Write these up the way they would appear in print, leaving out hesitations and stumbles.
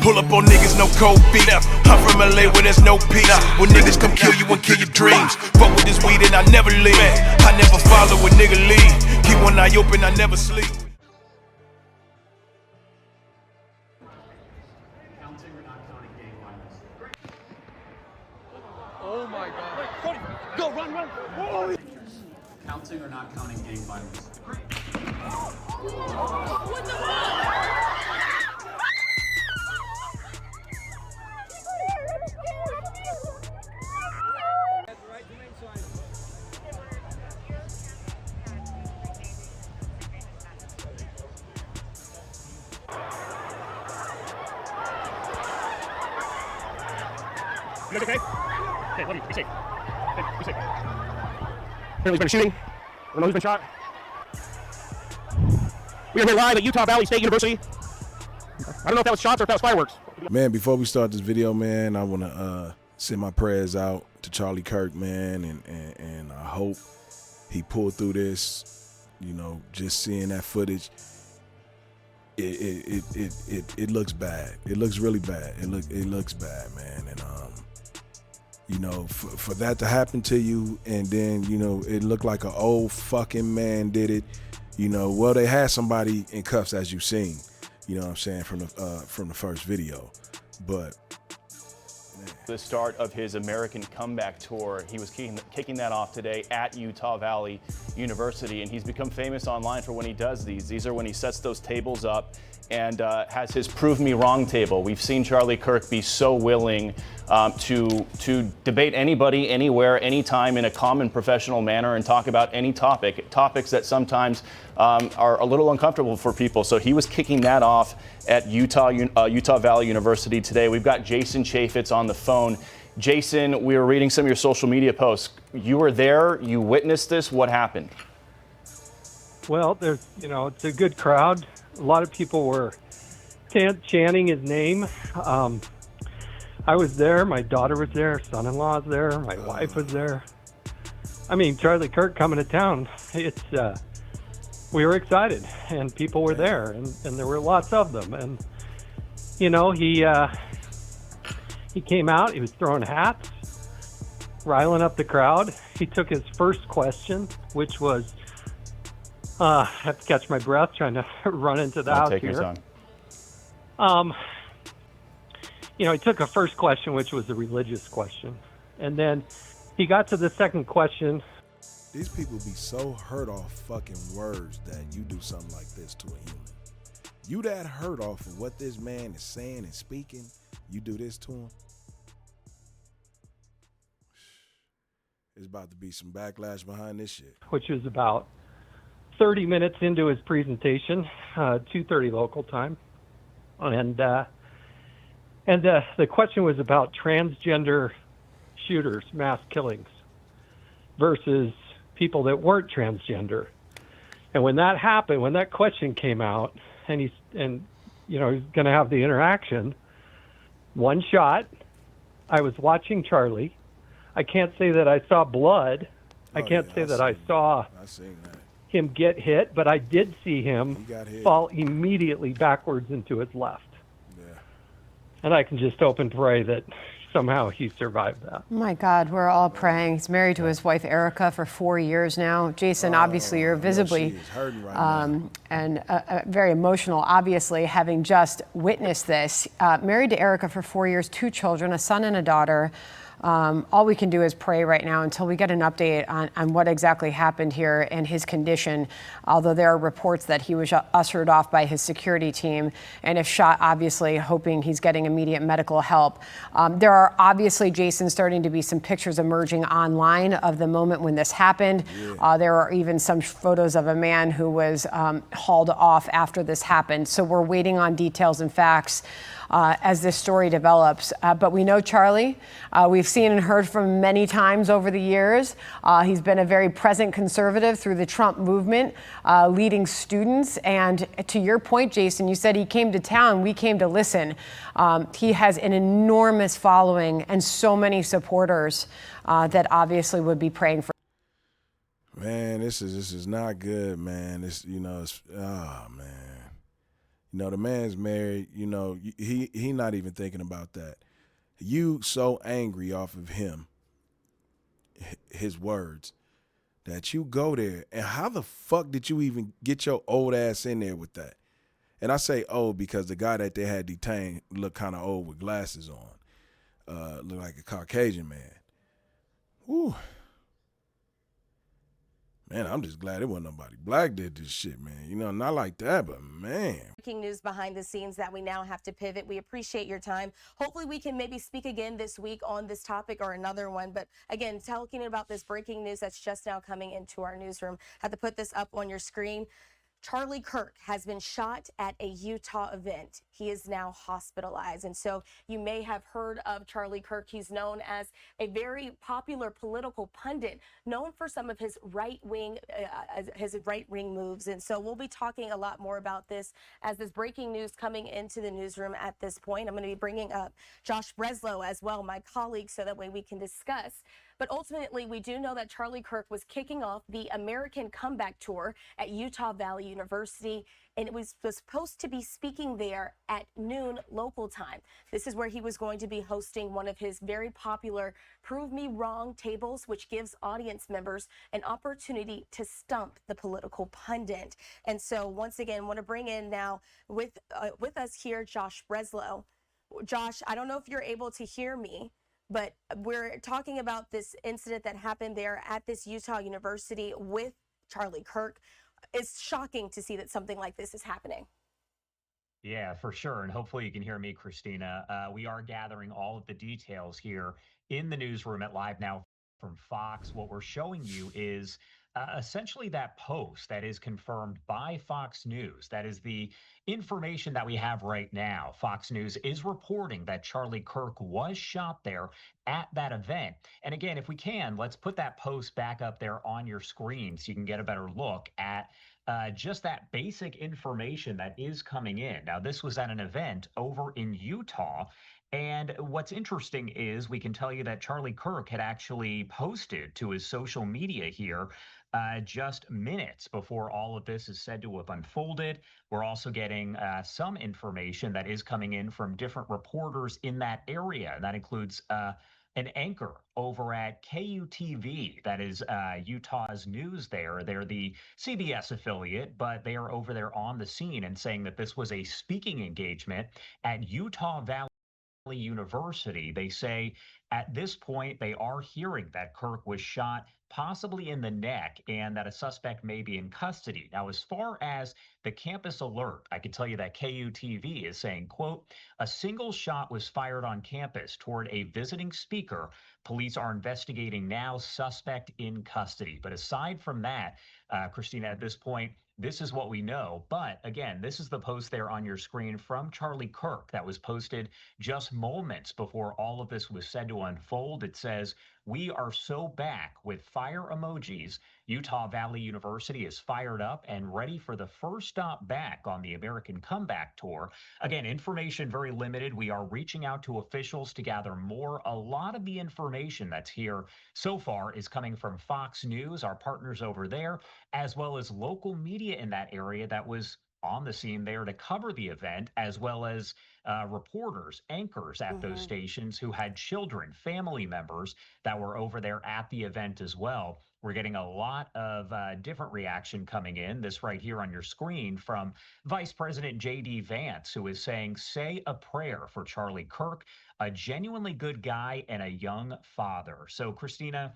Pull up on niggas, no cold feet. I'm from LA where there's no peace. When niggas come kill you and kill your dreams. Fuck with this weed and I never leave. I never follow a nigga lead. Keep one eye open, I never sleep. Counting or not counting gang violence? Oh my God. Cody, go, run, run. Oh. Counting or not counting gang violence? What the fuck? You guys okay? Okay, love you. Be safe. Okay, be safe. Apparently there's been a shooting. I don't know who's been shot. We are here live at Utah Valley State University. I don't know if that was shots or if that was fireworks. Man, before we start this video, man, I want to send my prayers out to Charlie Kirk, man, and I hope he pulled through this. You know, just seeing that footage, it looks bad. It looks really bad. It looks bad, man. And you know, for that to happen to you, and then, you know, it looked like an old fucking man did it. You know, well, they had somebody in cuffs, as you've seen. You know what I'm saying, from the first video, but. The start of his American comeback tour. He was kicking that off today at Utah Valley University, and he's become famous online for when he does these. These are when he sets those tables up and has his Prove Me Wrong table. We've seen Charlie Kirk be so willing to debate anybody, anywhere, anytime in a common professional manner and talk about any topics that sometimes are a little uncomfortable for people. So he was kicking that off at Utah Valley University today. We've got Jason Chaffetz on the phone. Jason, we were reading some of your social media posts. You were there, you witnessed this. What happened? Well, there's, you know, it's a good crowd. A lot of people were chanting his name. I was there, my daughter was there, son-in-law's there, my wife was there. I mean, Charlie Kirk coming to town, it's, we were excited, and people were there, and there were lots of them. And, you know, he came out, he was throwing hats, riling up the crowd. He took his first question, which was, I have to catch my breath trying to run into the house here. Take your time. You know, he took a first question, which was a religious question. And then he got to the second question. These people be so hurt off fucking words that you do something like this to a human. You that hurt off of what this man is saying and speaking, you do this to him. There's about to be some backlash behind this shit. Which was about 30 minutes into his presentation, 2:30 local time. And the question was about transgender shooters, mass killings, versus people that weren't transgender. And when that happened, when that question came out, and you know, he's going to have the interaction, one shot. I was watching Charlie. I can't say that I saw blood. I can't say that I saw him get hit, but I did see him fall immediately backwards into his left. And I can just hope and pray that somehow he survived that. Oh my God, we're all praying. He's married to his wife, Erica, for 4 years now. Jason, obviously you're visibly and very emotional, obviously, having just witnessed this. Married to Erica for 4 years, 2 children, a son and a daughter. All we can do is pray right now until we get an update on what exactly happened here and his condition, although there are reports that he was ushered off by his security team, and if shot, obviously hoping he's getting immediate medical help. There are obviously, Jason, starting to be some pictures emerging online of the moment when this happened. There are even some photos of a man who was hauled off after this happened. So we're waiting on details and facts as this story develops. But we know Charlie. We've seen and heard from him many times over the years. He's been a very present conservative through the Trump movement, leading students. And to your point, Jason, you said he came to town. We came to listen. He has an enormous following and so many supporters that obviously would be praying for. Man, this is not good, man. This, you know, it's, oh man. You know, the man's married. You know, he not even thinking about that. You so angry off of him, his words, that you go there. And how the fuck did you even get your old ass in there with that? And I say old because the guy that they had detained looked kind of old with glasses on. Looked like a Caucasian man. Whew. Man, I'm just glad it wasn't nobody black did this shit, man. You know, not like that, but man. Breaking news behind the scenes that we now have to pivot. We appreciate your time. Hopefully we can maybe speak again this week on this topic or another one. But again, talking about this breaking news that's just now coming into our newsroom. Had to put this up on your screen. Charlie Kirk has been shot at a Utah event. He is now hospitalized. And so you may have heard of Charlie Kirk. He's known as a very popular political pundit, known for some of his right-wing moves. And so we'll be talking a lot more about this as this breaking news coming into the newsroom at this point. I'm going to be bringing up Josh Breslow as well, my colleague, so that way we can discuss. But ultimately, we do know that Charlie Kirk was kicking off the American Comeback Tour at Utah Valley University, and it was supposed to be speaking there at noon local time. This is where he was going to be hosting one of his very popular Prove Me Wrong tables, which gives audience members an opportunity to stump the political pundit. And so once again, I want to bring in now with us here, Josh Breslow. Josh, I don't know if you're able to hear me, but we're talking about this incident that happened there at this Utah University with Charlie Kirk. It's shocking to see that something like this is happening. Yeah, for sure. And hopefully you can hear me, Christina. We are gathering all of the details here in the newsroom at Live Now from Fox. What we're showing you is essentially that post that is confirmed by Fox News. That is the information that we have right now. Fox News is reporting that Charlie Kirk was shot there at that event. And again, if we can, let's put that post back up there on your screen so you can get a better look at just that basic information that is coming in. Now, this was at an event over in Utah. And what's interesting is we can tell you that Charlie Kirk had actually posted to his social media here just minutes before all of this is said to have unfolded. We're also getting some information that is coming in from different reporters in that area. That includes an anchor over at KUTV, that is Utah's news there. They're the CBS affiliate, but they are over there on the scene and saying that this was a speaking engagement at Utah Valley University. They say at this point they are hearing that Kirk was shot possibly in the neck and that a suspect may be in custody. Now, as far as the campus alert, I can tell you that KUTV is saying, quote, a single shot was fired on campus toward a visiting speaker. Police are investigating now, suspect in custody. But aside from that, Christina, at this point, this is what we know. But again, this is the post there on your screen from Charlie Kirk that was posted just moments before all of this was said to unfold. It says, we are so back with fire emojis. Utah Valley University is fired up and ready for the first stop back on the American Comeback Tour. Again, information very limited. We are reaching out to officials to gather more. A lot of the information that's here so far is coming from Fox News, our partners over there, as well as local media in that area that was on the scene there to cover the event, as well as reporters, anchors at those stations who had children, family members that were over there at the event as well. We're getting a lot of different reaction coming in. This right here on your screen from Vice President J.D. Vance, who is saying, say a prayer for Charlie Kirk, a genuinely good guy and a young father. So, Christina,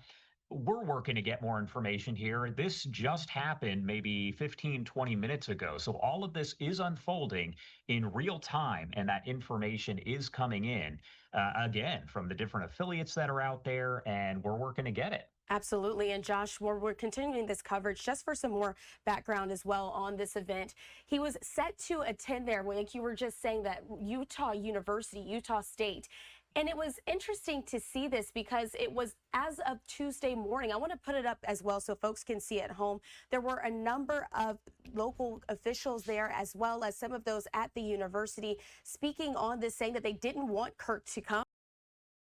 we're working to get more information here. This just happened maybe 15, 20 minutes ago. So all of this is unfolding in real time, and that information is coming in, again, from the different affiliates that are out there, and we're working to get it. Absolutely. And Josh, we're continuing this coverage just for some more background as well on this event. He was set to attend there, like you were just saying, that Utah University, Utah State. And it was interesting to see this because it was as of Tuesday morning. I want to put it up as well so folks can see at home. There were a number of local officials there, as well as some of those at the university, speaking on this, saying that they didn't want Kirk to come.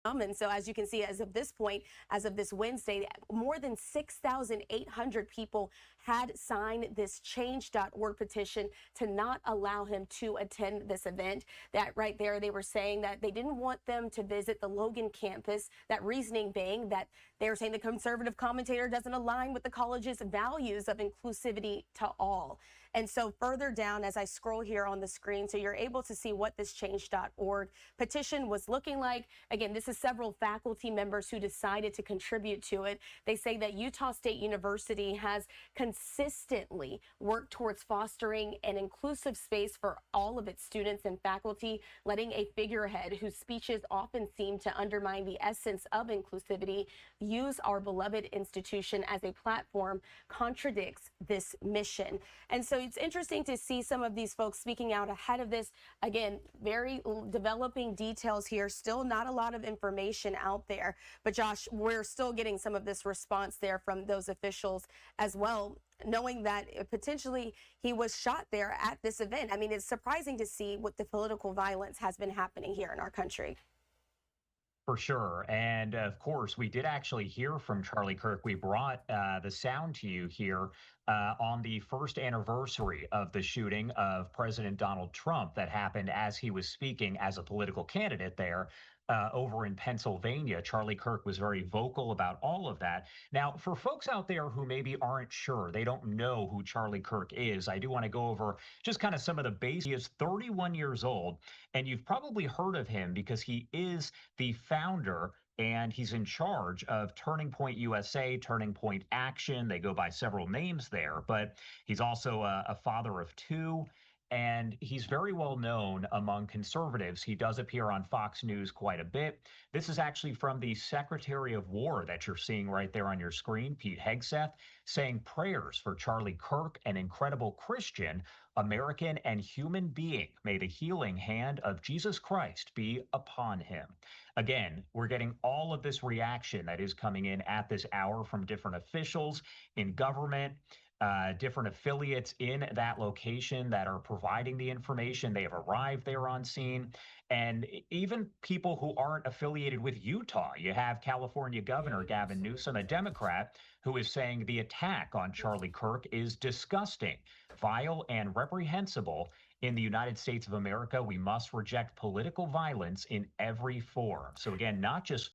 And so, as you can see, as of this point, as of this Wednesday, more than 6,800 people had signed this change.org petition to not allow him to attend this event. That right there, they were saying that they didn't want them to visit the Logan campus. That reasoning being that they were saying the conservative commentator doesn't align with the college's values of inclusivity to all. And so further down, as I scroll here on the screen, so you're able to see what this change.org petition was looking like. Again, this is several faculty members who decided to contribute to it. They say that Utah State University has consistently worked towards fostering an inclusive space for all of its students and faculty. Letting a figurehead whose speeches often seem to undermine the essence of inclusivity use our beloved institution as a platform contradicts this mission. And so it's interesting to see some of these folks speaking out ahead of this. Again, very developing details here. Still not a lot of information out there. But Josh, we're still getting some of this response there from those officials as well, knowing that potentially he was shot there at this event. I mean, it's surprising to see what the political violence has been happening here in our country. For sure. And of course, we did actually hear from Charlie Kirk. We brought the sound to you here on the first anniversary of the shooting of President Donald Trump that happened as he was speaking as a political candidate there. Over in Pennsylvania. Charlie Kirk was very vocal about all of that. Now, for folks out there who maybe aren't sure, they don't know who Charlie Kirk is, I do want to go over just kind of some of the basics. He is 31 years old, and you've probably heard of him because he is the founder and he's in charge of Turning Point USA, Turning Point Action. They go by several names there, but he's also a father of two. And he's very well known among conservatives. He does appear on Fox News quite a bit. This is actually from the Secretary of War that you're seeing right there on your screen, Pete Hegseth, saying prayers for Charlie Kirk, an incredible Christian, American, and human being. May the healing hand of Jesus Christ be upon him. Again, we're getting all of this reaction that is coming in at this hour from different officials in government. Different affiliates in that location that are providing the information. They have arrived there on scene. And even people who aren't affiliated with Utah. You have California Governor Gavin Newsom, a Democrat, who is saying the attack on Charlie Kirk is disgusting, vile, and reprehensible. In the United States of America, we must reject political violence in every form. So again, not just